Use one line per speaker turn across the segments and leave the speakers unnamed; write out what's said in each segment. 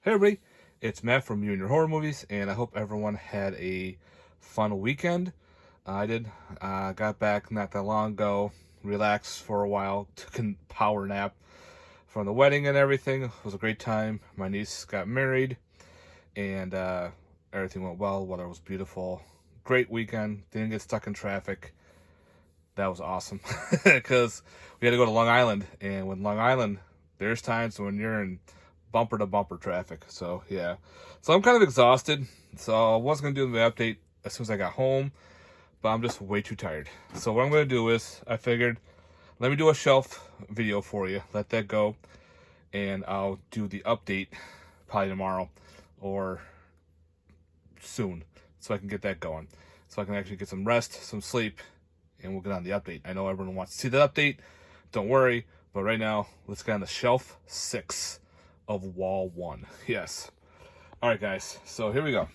Hey everybody, it's Matt from You and Your Horror Movies, and I hope everyone had a fun weekend. I did. Got back not that long ago, relaxed for a while, took a power nap from the wedding and everything. It was a great time. My niece got married, and everything went well. Weather was beautiful. Great weekend. Didn't get stuck in traffic. That was awesome because we had to go to Long Island, and with Long Island, there's times when you're in bumper to bumper traffic. So yeah, so I'm kind of exhausted. So I was gonna do the update as soon as I got home, but I'm just way too tired. So what I'm gonna do is I figured let me do a shelf video for you. Let that go, and I'll do the update probably tomorrow or soon, so I can get that going, so I can actually get some rest, some sleep, and we'll get on the update. I know everyone wants to see the update. Don't worry, but right now let's get on the shelf 6 of wall 1. Yes. All right, guys. So here we go.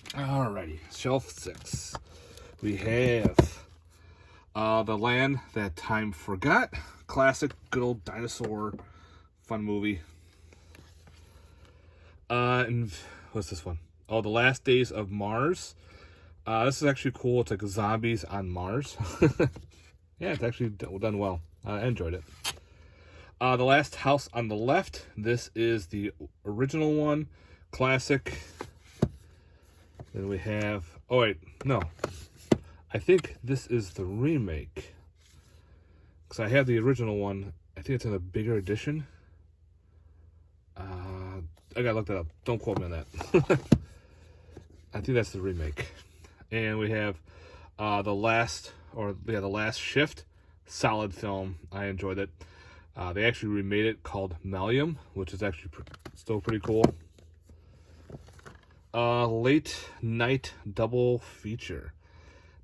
Alrighty, shelf 6. We have The Land That Time Forgot. Classic, good old dinosaur, fun movie. And what's this one? Oh, The Last Days of Mars. This is actually cool. It's like zombies on Mars. Yeah, it's actually done well. I enjoyed it. The Last House on the Left. This is the original one. Classic. Then we have... Oh, wait. No. I think this is the remake. Because I have the original one. I think it's in a bigger edition. I gotta look that up. Don't quote me on that. I think that's the remake. And we have The Last Shift. Solid film. I enjoyed it. They actually remade it called Malium, which is actually still pretty cool. Late Night Double Feature.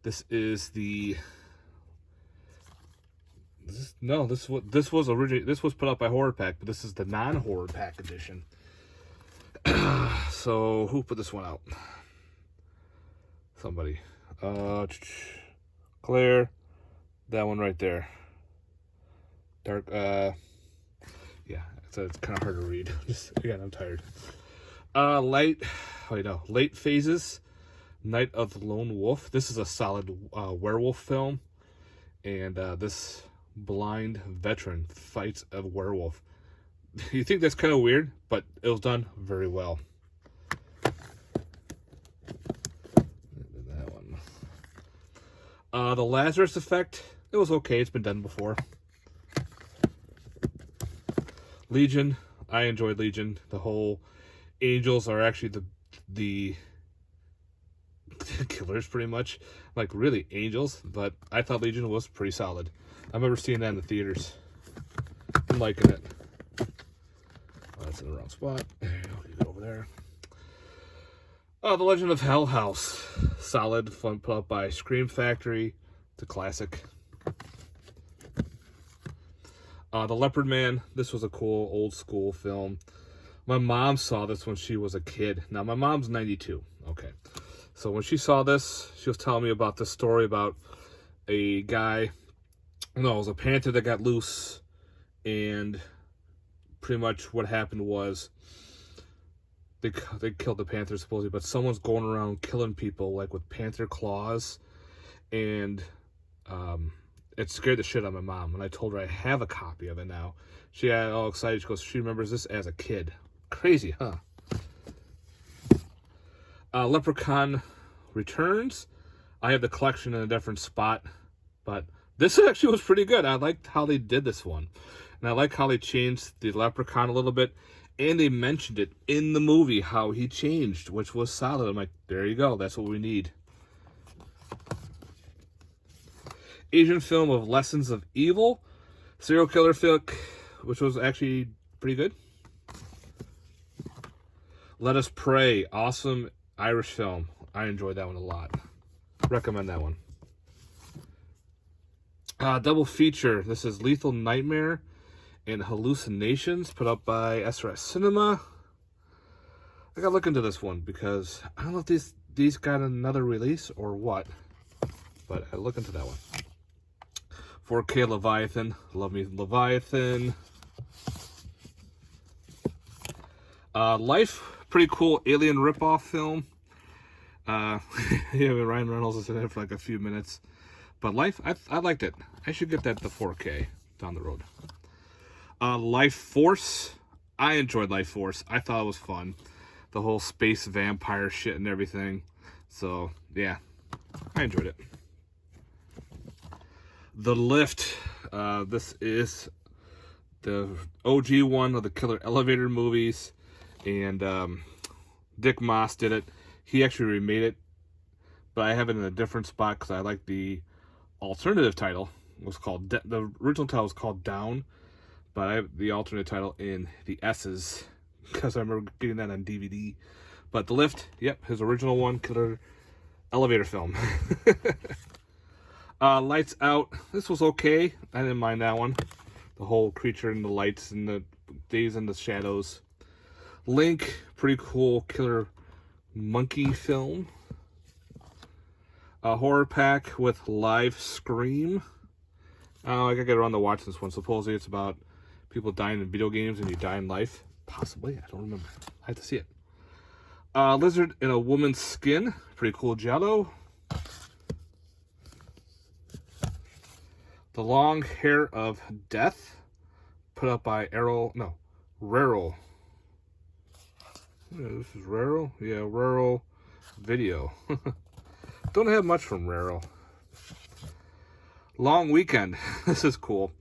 This is the... This was originally... This was put out by Horror Pack, but this is the non-Horror Pack edition. So, who put this one out? Somebody. Claire. That one right there. Dark, yeah, it's kind of hard to read. Again, I'm tired. Late Phases, Night of the Lone Wolf. This is a solid werewolf film, and this blind veteran fights a werewolf. You think that's kind of weird, but it was done very well. That one. The Lazarus Effect. It was okay. It's been done before. Legion, I enjoyed Legion. The whole angels are actually the killers, pretty much. Like, really, angels. But I thought Legion was pretty solid. I remember seeing that in the theaters. I'm liking it. Oh, that's in the wrong spot. There you go. Get over there. Oh, The Legend of Hell House. Solid, fun, put up by Scream Factory. It's a classic. The Leopard Man. This was a cool old school film. My mom saw this when she was a kid. Now, my mom's 92. Okay. So when she saw this, she was telling me about this story about a guy. No, it was a panther that got loose. And pretty much what happened was they killed the panther supposedly. But someone's going around killing people like with panther claws. And it scared the shit out of my mom. And I told her I have a copy of it now. She got all excited. She goes, she remembers this as a kid. Crazy, huh? Leprechaun Returns. I have the collection in a different spot. But this actually was pretty good. I liked how they did this one. And I like how they changed the leprechaun a little bit. And they mentioned it in the movie, how he changed, which was solid. I'm like, there you go. That's what we need. Asian film of Lessons of Evil. Serial killer flick, which was actually pretty good. Let Us Pray. Awesome Irish film. I enjoyed that one a lot. Recommend that one. Double feature. This is Lethal Nightmare and Hallucinations, put up by SRS Cinema. I gotta look into this one because I don't know if these got another release or what, but I look into that one. 4K Leviathan. Love me Leviathan. Life, pretty cool alien ripoff film. Yeah, Ryan Reynolds is in it for like a few minutes. But Life, I liked it. I should get that to 4K down the road. Life Force. I enjoyed Life Force. I thought it was fun. The whole space vampire shit and everything. So, yeah. I enjoyed it. The Lift. This is the OG one of the Killer Elevator movies. And Dick Moss did it. He actually remade it. But I have it in a different spot because I like the alternative title. It was called the original title was called Down. But I have the alternate title in the S's because I remember getting that on DVD. But The Lift, yep, his original one, Killer Elevator film. Lights Out. This was okay. I didn't mind that one. The whole creature and the lights and the days and the shadows. Link, pretty cool killer monkey film. A horror pack with live scream. I gotta get around to watch this one. Supposedly it's about people dying in video games and you die in life. Possibly, I don't remember. I have to see it. Lizard in a woman's skin. Pretty cool jello. The Long Hair of Death. Put up by Raro. Yeah, this is Raro? Yeah, Raro Video. Don't have much from Raro. Long Weekend. This is cool.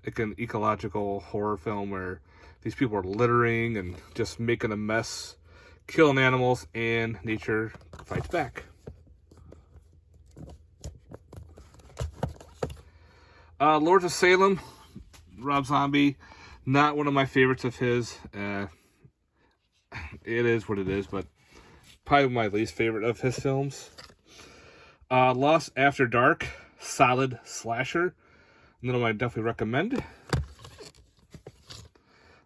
Like an ecological horror film where these people are littering and just making a mess, killing animals, and nature fights back. Lords of Salem, Rob Zombie. Not one of my favorites of his. It is what it is, but probably my least favorite of his films. Lost After Dark, solid slasher. Another one I definitely recommend.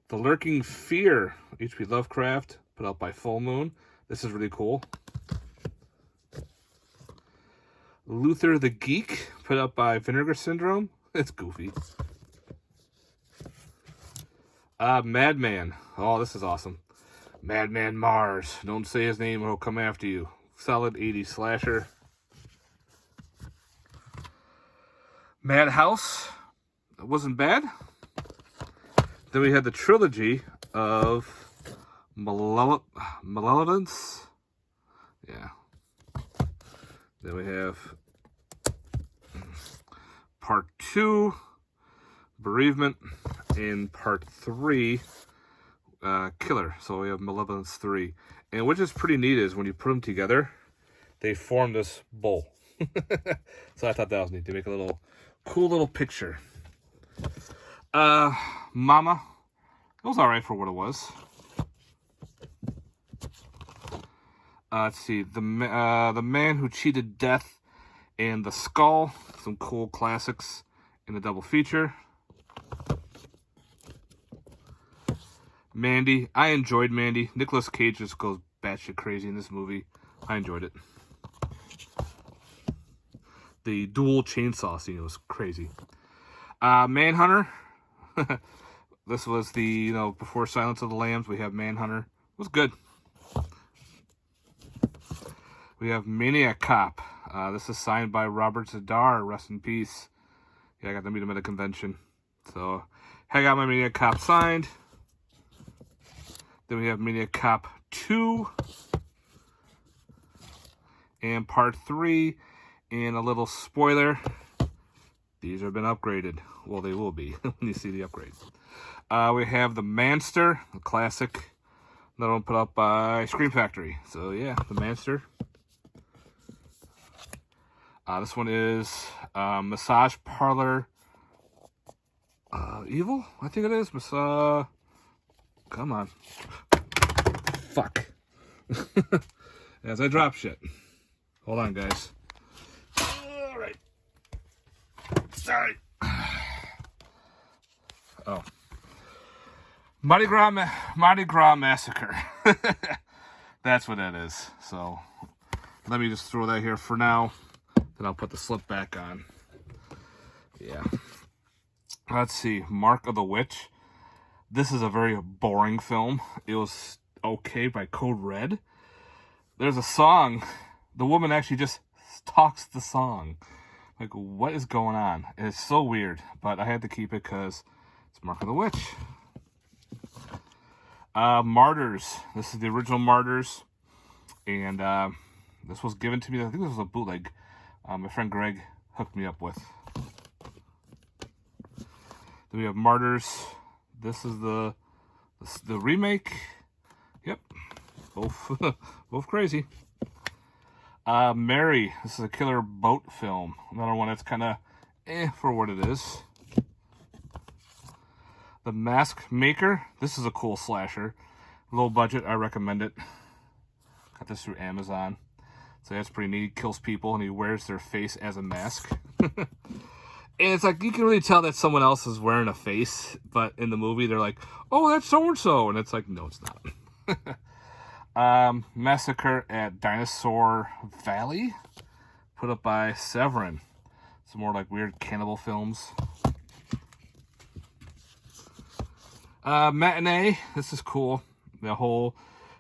The Lurking Fear, H.P. Lovecraft, put out by Full Moon. This is really cool. Luther the Geek, put out by Vinegar Syndrome. It's goofy. Madman. Oh, this is awesome. Madman Mars. Don't say his name or he'll come after you. Solid 80s slasher. Madhouse. It wasn't bad. Then we had the trilogy of Malevolence. Yeah. Then we have Part 2, Bereavement, and Part 3, Killer. So we have Malevolence 3. And which is pretty neat is when you put them together, they form this bowl. So I thought that was neat to make a little cool little picture. Mama. It was alright for what it was. Let's see. The Man Who Cheated Death and The Skull. Some cool classics in the double feature. Mandy. I enjoyed Mandy. Nicolas Cage just goes batshit crazy in this movie. I enjoyed it. The dual chainsaw scene was crazy. Manhunter. This was the, before Silence of the Lambs, we have Manhunter. It was good. We have Maniac Cop. This is signed by Robert Zadar. Rest in peace. Yeah, I got to meet him at a convention. So, I got my Maniac Cop signed. Then we have Maniac Cop 2. And Part 3. And a little spoiler. These have been upgraded. Well, they will be when you see the upgrade. We have the Manster, the classic. Another one put up by Scream Factory. So, yeah, the Manster. This one is Massage Parlor Evil, I think it is. Come on. Fuck. As I drop shit. Hold on, guys. All right. Sorry. Oh. Mardi Gras Massacre. That's what that is. So, let me just throw that here for now. Then I'll put the slip back on. Yeah. Let's see. Mark of the Witch. This is a very boring film. It was Okay by Code Red. There's a song. The woman actually just talks the song. Like, what is going on? It's so weird, but I had to keep it because it's Mark of the Witch. Martyrs. This is the original Martyrs. And this was given to me. I think this was a bootleg. My friend Greg hooked me up with. Then we have Martyrs. This is the remake. Yep. Both crazy. Mary. This is a killer boat film. Another one that's kind of for what it is. The Mask Maker. This is a cool slasher. Low budget. I recommend it. Got this through Amazon. So that's pretty neat. He kills people and he wears their face as a mask. And it's like, you can really tell that someone else is wearing a face, but in the movie they're like, oh, that's so-and-so. And it's like, no, it's not. Massacre at Dinosaur Valley. Put up by Severin. Some more like weird cannibal films. Matinee. This is cool. The whole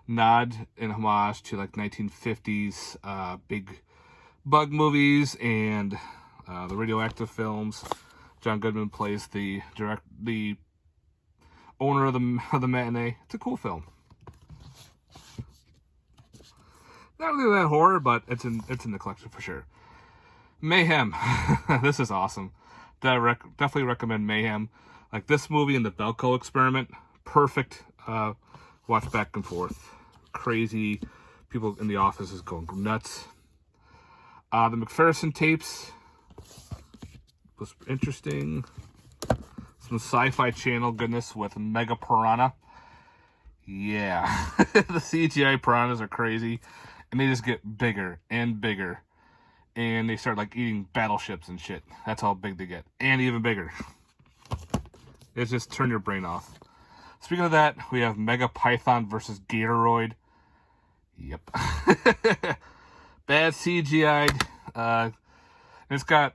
nod and homage to like 1950s big bug movies and the radioactive films. John Goodman plays the owner of the Matinee. It's a cool film. Not really that horror, but it's in the collection for sure. Mayhem. This is awesome. Definitely recommend Mayhem. Like this movie and the Belko Experiment. Perfect. Watch back and forth. Crazy. People in the office is going nuts. The McPherson tapes was interesting. Some sci-fi channel goodness with Mega Piranha. Yeah. The CGI piranhas are crazy. And they just get bigger and bigger. And they start like eating battleships and shit. That's how big they get. And even bigger. It's just turn your brain off. Speaking of that, we have Mega Python versus Gatoroid. Yep. Bad CGI'd. It's got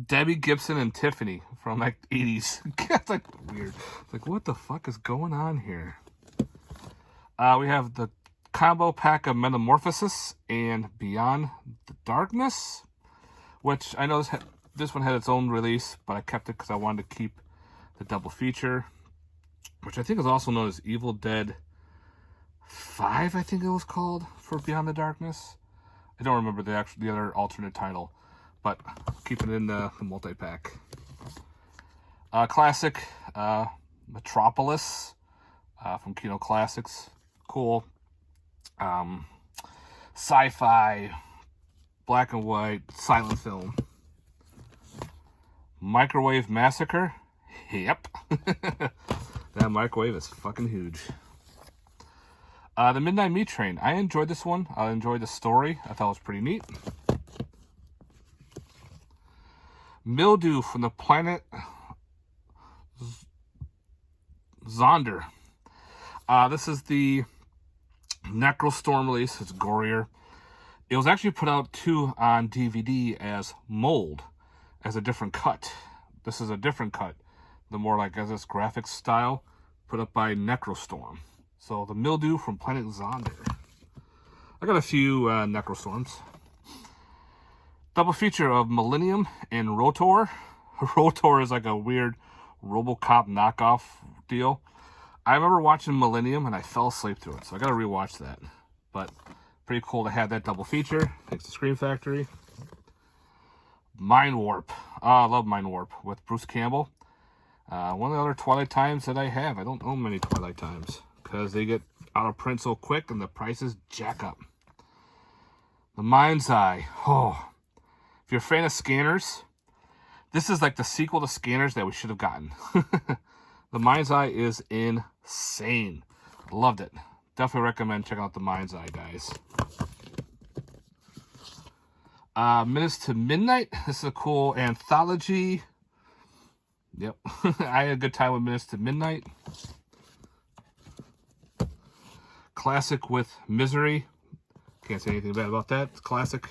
Debbie Gibson and Tiffany from like 80s. It's like weird. It's like, what the fuck is going on here? We have the combo pack of Metamorphosis and Beyond the Darkness, which I know this one had its own release, but I kept it because I wanted to keep the double feature, which I think is also known as Evil Dead 5, I think it was called, for Beyond the Darkness. I don't remember the other alternate title, but keeping it in the multi-pack. Classic Metropolis from Kino Classics. Cool. Sci-fi, black and white, silent film. Microwave Massacre. Yep. That microwave is fucking huge. The Midnight Meat Train. I enjoyed this one. I enjoyed the story. I thought it was pretty neat. Mildew from the planet Zonder. This is the Necrostorm release. It's gorier. It was actually put out too on DVD as Mold, as a different cut. This is a different cut. The more like as this graphics style, put up by Necrostorm. So the Mildew from Planet Zonder. I got a few Necrostorms. Double feature of Millennium and Rotor. Rotor is like a weird RoboCop knockoff deal. I remember watching Millennium and I fell asleep to it, so I gotta rewatch that. But pretty cool to have that double feature. Thanks to Scream Factory. Minewarp. I love Minewarp with Bruce Campbell. One of the other Twilight Times that I have. I don't own many Twilight Times because they get out of print so quick and the prices jack up. The Mind's Eye. Oh, if you're a fan of Scanners, this is like the sequel to Scanners that we should have gotten. The Mind's Eye is insane. Loved it. Definitely recommend checking out The Mind's Eye, guys. Minutes to Midnight. This is a cool anthology. Yep. I had a good time with Minutes to Midnight. Classic with Misery. Can't say anything bad about that. It's classic.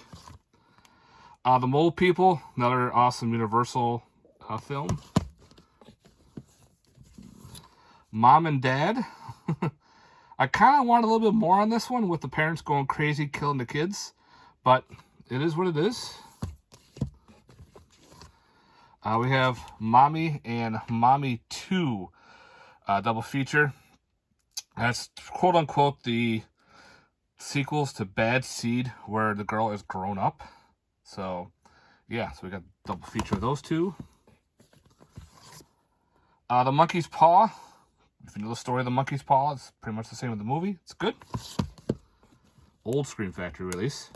The Mole People. Another awesome Universal film. Mom and Dad. I kind of want a little bit more on this one with the parents going crazy, killing the kids. But it is what it is. We have Mommy and Mommy 2 double feature. That's quote-unquote the sequels to Bad Seed, where the girl is grown up. So, yeah, so we got double feature of those two. The Monkey's Paw. If you know the story of the Monkey's Paw, it's pretty much the same with the movie. It's good. Old Scream Factory release.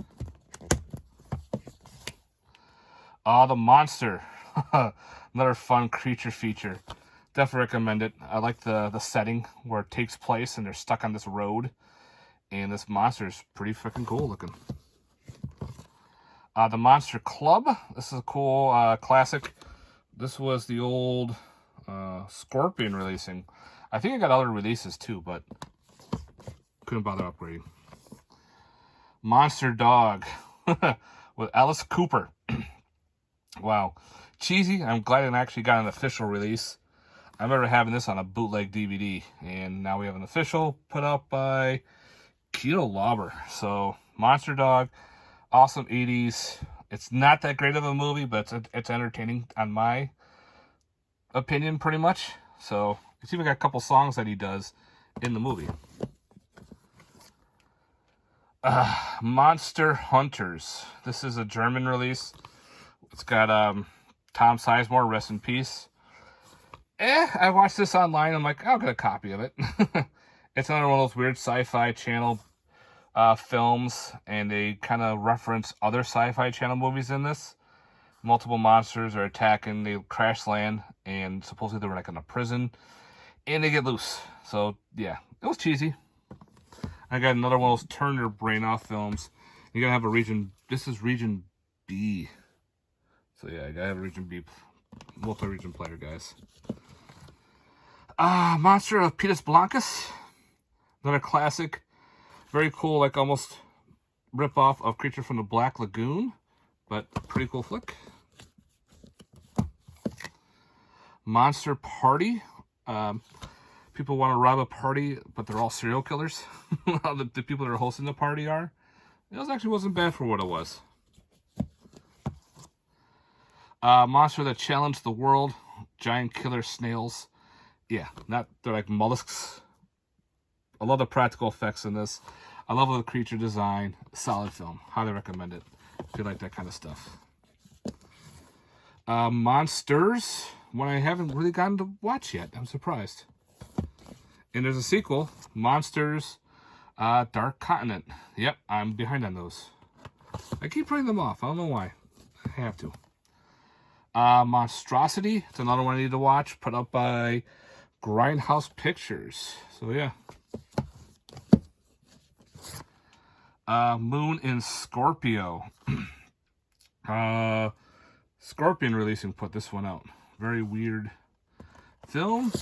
The Monster. Another fun creature feature. Definitely recommend it. I like the setting where it takes place and they're stuck on this road. And this monster is pretty freaking cool looking. The Monster Club. This is a cool classic. This was the old Scorpion releasing. I think I got other releases too, but couldn't bother upgrading. Monster Dog with Alice Cooper. Wow. Cheesy. I'm glad it actually got an official release. I remember having this on a bootleg DVD, and now we have an official put out by Keto Lauber. So, Monster Dog, awesome 80s. It's not that great of a movie, but it's entertaining on my opinion, pretty much. So, it's even got a couple songs that he does in the movie. Monster Hunters. This is a German release. It's got Tom Sizemore, rest in peace. I watched this online. I'm like, I'll get a copy of it. It's another one of those weird Sci-Fi Channel films, and they kind of reference other Sci-Fi Channel movies in this. Multiple monsters are attacking. They crash land, and supposedly they were like in a prison, and they get loose. So yeah, it was cheesy. I got another one of those turn your brain off films. You gotta have a region. This is region B. So yeah, I gotta have a region B, multi-region player, guys. Monster of Pitas Blancas. Another classic. Very cool, like almost rip-off of Creature from the Black Lagoon. But pretty cool flick. Monster Party. People want to rob a party, but they're all serial killers. the people that are hosting the party are. It actually wasn't bad for what it was. Monster that challenged the world. Giant killer snails. Yeah, they're like mollusks. I love the practical effects in this. I love the creature design. Solid film. Highly recommend it if you like that kind of stuff. Monsters. One I haven't really gotten to watch yet. I'm surprised. And there's a sequel. Monsters Dark Continent. Yep, I'm behind on those. I keep putting them off. I don't know why. I have to. Monstrosity. It's another one I need to watch. Put up by Grindhouse Pictures. So yeah. Moon in Scorpio. Scorpion Releasing put this one out. Very weird film.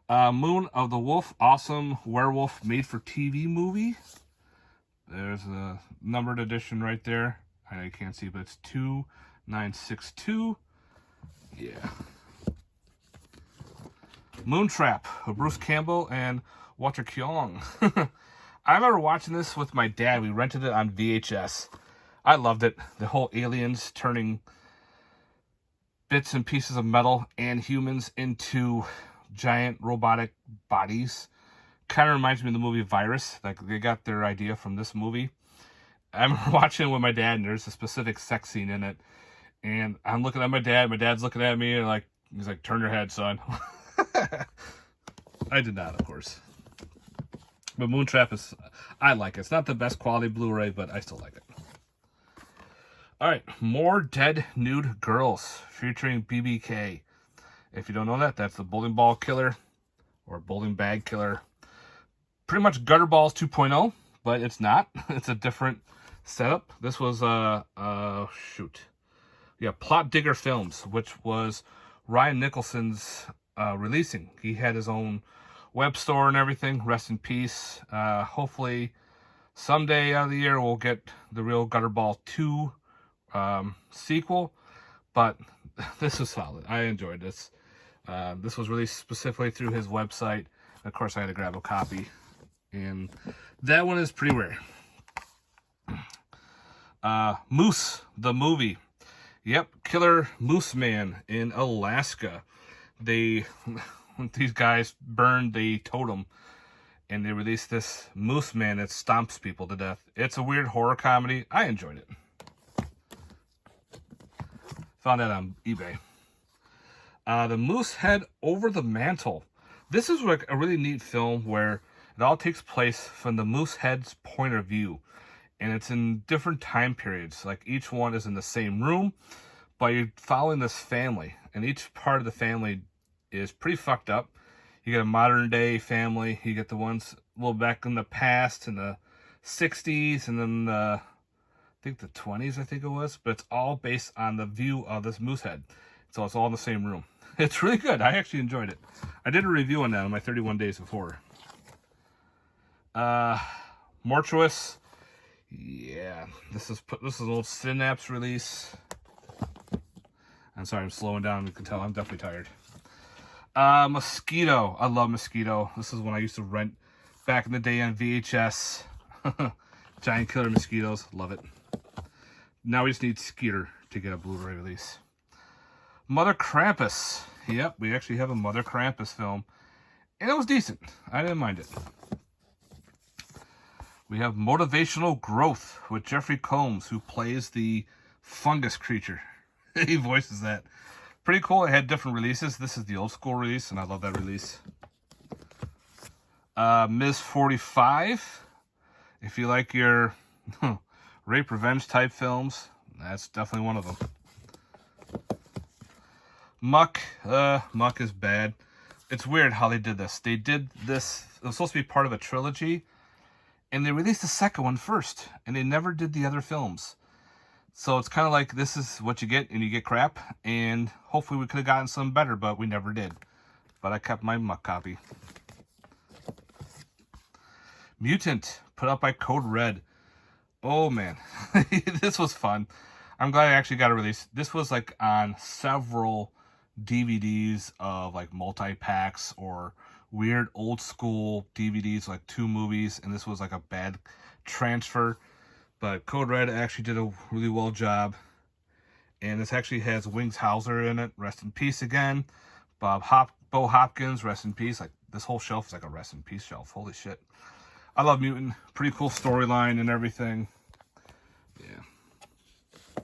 Moon of the Wolf. Awesome werewolf made-for-TV movie. There's a numbered edition right there. I can't see, but it's 2962. Yeah. Moontrap of Bruce Campbell and Walter Keong. I remember watching this with my dad. We rented it on VHS. I loved it. The whole aliens turning bits and pieces of metal and humans into giant robotic bodies. Kind of reminds me of the movie Virus. Like, they got their idea from this movie. I remember watching it with my dad, and there's a specific sex scene in it. And I'm looking at my dad's looking at me, and like he's like, "Turn your head, son." I did not, of course. But Moontrap is, I like it. It's not the best quality Blu-ray, but I still like it. All right, More Dead Nude Girls featuring BBK. If you don't know that, that's the bowling ball killer or bowling bag killer. Pretty much Gutter Balls 2.0, but it's not. It's a different setup. This was Plot Digger Films, which was Ryan Nicholson's releasing. He had his own web store and everything. Rest in peace. Hopefully someday out of the year we'll get the real Gutterball 2 sequel. But this is solid. I enjoyed this. This was released specifically through his website. Of course, I had to grab a copy. And that one is pretty rare. Moose, the movie. Yep, Killer Moose Man in Alaska. These guys burned the totem, and they released this Moose Man that stomps people to death. It's a weird horror comedy. I enjoyed it. Found that on eBay. The Moose Head Over the Mantle. This is like a really neat film where it all takes place from the moose head's point of view. And it's in different time periods. Like each one is in the same room, but you're following this family. And each part of the family is pretty fucked up. You get a modern day family. You get the ones a little back in the past, in the 60s, and then I think the 20s, I think it was. But it's all based on the view of this moose head. So it's all in the same room. It's really good. I actually enjoyed it. I did a review on that on my 31 Days of Horror. Mortuous. Yeah, this is an old Synapse release. I'm sorry, I'm slowing down. You can tell I'm definitely tired. Mosquito. I love Mosquito. This is one I used to rent back in the day on VHS. Giant killer mosquitoes. Love it. Now we just need Skeeter to get a Blu-ray release. Mother Krampus. Yep, we actually have a Mother Krampus film. And it was decent. I didn't mind it. We have Motivational Growth with Jeffrey Combs, who plays the fungus creature. He voices that. Pretty cool. It had different releases. This is the old school release, and I love that release. Ms. 45. If you like your rape revenge type films, that's definitely one of them. Muck. Muck is bad. It's weird how they did this. They did this. It was supposed to be part of a trilogy, and they released the second one first, and they never did the other films. So it's kind of like, this is what you get, and you get crap, and hopefully we could have gotten some better, but we never did. But I kept my Muck copy. Mutant, put out by Code Red. Oh man, this was fun. I'm glad I actually got a release. This was like on several DVDs of like multi-packs or weird old school DVDs, like 2 movies, and this was like a bad transfer. But Code Red actually did a really well job. And this actually has Wings Hauser in it. Rest in peace again. Bo Hopkins, rest in peace. Like, this whole shelf is like a rest in peace shelf. Holy shit. I love Mutant. Pretty cool storyline and everything. Yeah.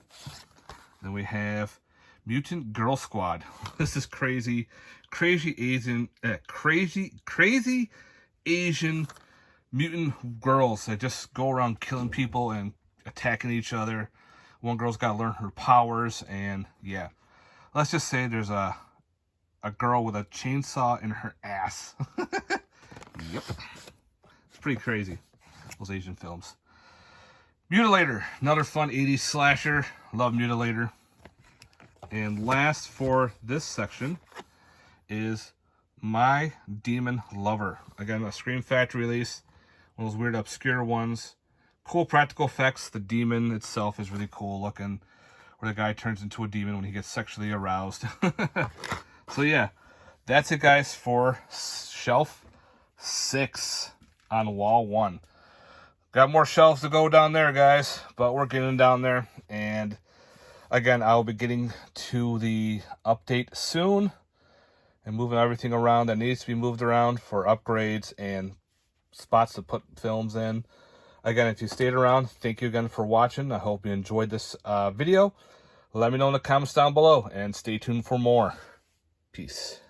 Then we have Mutant Girl Squad. This is crazy Asian mutant girls that just go around killing people and attacking each other. One girl's got to learn her powers, and yeah, let's just say there's a girl with a chainsaw in her ass. Yep, it's pretty crazy, those Asian films. Mutilator, another fun 80s slasher. Love Mutilator. And last for this section is My Demon Lover. Again, a Scream Factory release. One of those weird obscure ones. Cool practical effects. The demon itself is really cool looking, where the guy turns into a demon when he gets sexually aroused. So yeah, that's it guys for shelf 6 on wall 1. Got more shelves to go down there guys, but we're getting down there. And again, I'll be getting to the update soon and moving everything around that needs to be moved around for upgrades and spots to put films in. Again, if you stayed around, thank you again for watching. I hope you enjoyed this video. Let me know in the comments down below, and stay tuned for more. Peace.